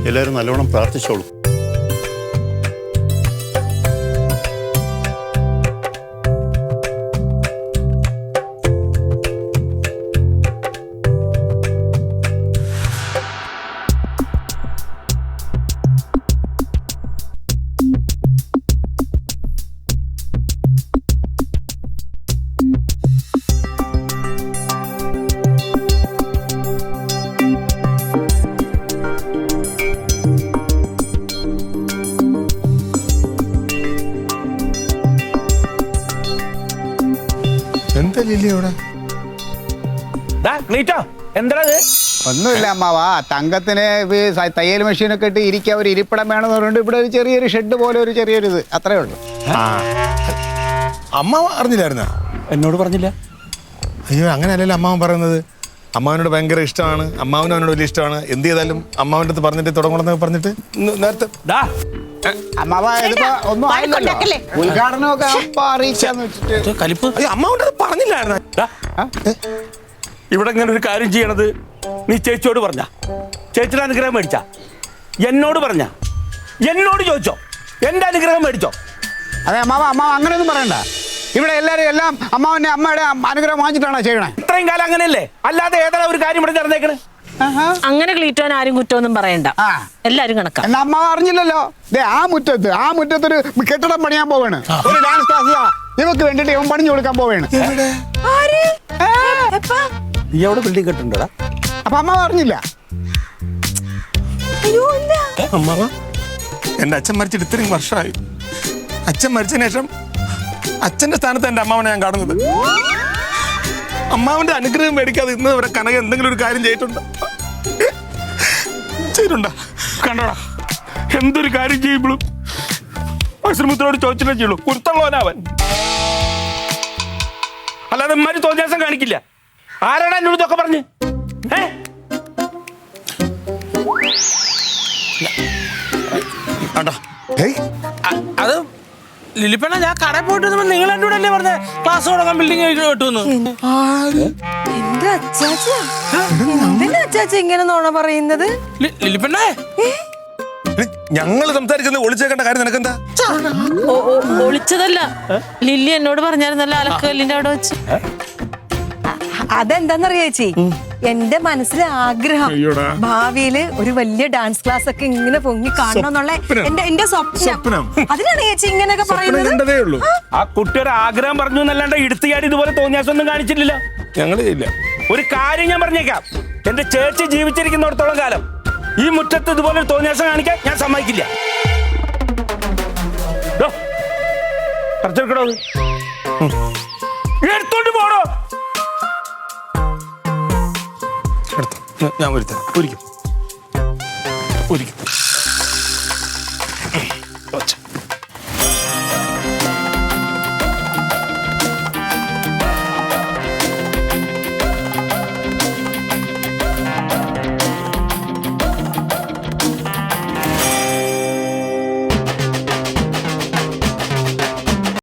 എല്ലാവരും നല്ലോണം പ്രാർത്ഥിച്ചോളൂ. എന്താ ലില്ലി അവിടെ? ഒന്നുമില്ല അമ്മാവാ, തങ്കത്തിന് തയ്യൽ മെഷീനൊക്കെ ഇട്ട് ഇരിക്കാൻ ഒരു ഇരിപ്പിടം വേണമെന്ന് പറഞ്ഞിട്ട് ഇവിടെ ഒരു ചെറിയൊരു ഷെഡ് പോലെ ഒരു ചെറിയൊരു ഇത് അത്രേ ഉള്ളൂ. അമ്മ അറിഞ്ഞില്ലായിരുന്ന? എന്നോട് പറഞ്ഞില്ല. അയ്യോ, അങ്ങനെയല്ലല്ലോ അമ്മാവൻ പറയുന്നത്. അമ്മാവനോട് ഭയങ്കര ഇഷ്ടമാണ്, അമ്മാവനും അവനോട് വലിയ ഇഷ്ടമാണ്. എന്ത് ചെയ്താലും അമ്മാവൻ്റെ അടുത്ത് പറഞ്ഞിട്ട് തുടങ്ങണമെന്ന് പറഞ്ഞിട്ട് നേരത്തെ അമ്മാവാ ഇതിപ്പോ ഒന്നും ആയില്ലല്ലോ, ഉദ്ഘാടനമൊക്കെ അപ്പ അറിയിക്കാന്ന് വെച്ചിട്ട് കലിപ്പ്. അമ്മാവൻ്റെ അടുത്ത് പറഞ്ഞില്ലായിരുന്ന? ഇവിടെ ഇങ്ങനെ ഒരു കാര്യം ചെയ്യണത് നീ ചേച്ചിയോട് പറഞ്ഞ, ചേച്ചിയുടെ അനുഗ്രഹം മേടിച്ച, എന്നോട് പറഞ്ഞ, എന്നോട് ചോദിച്ചോ, എന്റെ അനുഗ്രഹം മേടിച്ചോ? അതെ അമ്മാവ, അമ്മാവ അങ്ങനെയൊന്നും പറയണ്ട. ഇവിടെ എല്ലാരും എല്ലാം അമ്മാവന്റെ അമ്മയുടെ അനുഗ്രഹം വാങ്ങിച്ചിട്ടാണോ ചെയ്യണേ? ഇത്രയും കാലം അങ്ങനെയല്ലേ, അല്ലാതെ ഏതാ ഒരു കാര്യം ഇവിടെ നടന്നേക്കണേ. അങ്ങനെ ക്ലീറ്റോൻ ആരും കുറ്റമൊന്നും പറയണ്ട, എല്ലാരും കണക്കാ. എന്നാ അമ്മാവ അറിഞ്ഞില്ലല്ലോ, ആ മുറ്റത്തൊരു കെട്ടിടം പണിയാൻ പോവാണ്, ഒരു ഡാൻസ് ക്ലാസ് ഇവക്ക് വേണ്ടിട്ട് ഇവൻ പണിഞ്ഞു കൊടുക്കാൻ പോവാണ്. നീ അവിടെ ബിൽഡിംഗ് കെട്ടുണ്ടോടാ? അപ്പൊ അമ്മാവ അറിഞ്ഞില്ല? അമ്മാവ, എൻ്റെ അച്ഛൻ മരിച്ചിട്ട് ഇത്രയും വർഷമായി. അച്ഛൻ മരിച്ചതിന് ശേഷം അച്ഛൻ്റെ സ്ഥാനത്ത് എൻ്റെ അമ്മാവനെ ഞാൻ കാണുന്നത്. അമ്മാവന്റെ അനുഗ്രഹം മേടിക്കാതെ ഇന്ന് വരെ കനക എന്തെങ്കിലും ഒരു കാര്യം ചെയ്തിട്ടുണ്ടോ? കണ്ടോടാ, എന്തൊരു കാര്യം ചെയ്യുമ്പോഴും ആശ്രമത്തിനോട് ചോദിച്ചിട്ടേ ചെയ്യുള്ളൂ. കുരുത്തള്ളവനവൻ, അല്ലാതെ ഇമ്മാര് തോന്നിയാസം കാണിക്കില്ല. ആരാണ് എന്നോട് ഇതൊക്കെ പറഞ്ഞ്? അത് ലിലിപ്പണ, ഞാൻ കടയിൽ പോയിട്ട് നിങ്ങൾ എന്നോട് അല്ലേ പറഞ്ഞ ക്ലാസ് തുടങ്ങാൻ ബിൽഡിംഗ് കിട്ടുമെന്ന്? അച്ചാച്ച ഇങ്ങനെ നോണ പറയുന്നത്? ലിലിപ്പണ്ണേ, ഞങ്ങൾ സംസാരിക്കുന്നത് ഒളിച്ചേക്കേണ്ട കാര്യം നിനക്കെന്താ? ഒളിച്ചതല്ല, ലില്ലി എന്നോട് പറഞ്ഞായിരുന്നല്ലോ അലക്കല്ലിന്റെ അവിടെ വെച്ച്. അതെന്താന്നറിയ ചേച്ചി, എന്റെ മനസ്സിലെ ആഗ്രഹം ഭാവിയില് ഒരു വലിയ ഡാൻസ് ക്ലാസ് ഒക്കെ ഇങ്ങനെ പൊങ്ങി കാണണം എന്നുള്ള എന്റെ സ്വപ്നം. അതിനാണ് ചേച്ചി ഇങ്ങനെയൊക്കെ പറയുന്നത്. ആ കുട്ടിയുടെ ആഗ്രഹം പറഞ്ഞു എന്നല്ലാണ്ട് എടുത്തുകാരി ഇതുപോലെ തോന്നിയാസൊന്നും കാണിച്ചിട്ടില്ല. ഞങ്ങള് ഇല്ല. ഒരു കാര്യം ഞാൻ പറഞ്ഞേക്കാം, എന്റെ ചേച്ചി ജീവിച്ചിരിക്കുന്നിടത്തോളം കാലം ഈ മുറ്റത്ത് ഇതുപോലെ തോന്നിയാസം കാണിക്കാൻ ഞാൻ സമ്മതിക്കില്ല. എടുത്തോണ്ട് പോടോ. ഞാൻ ഒരുത്തരാം, ഒരിക്കും.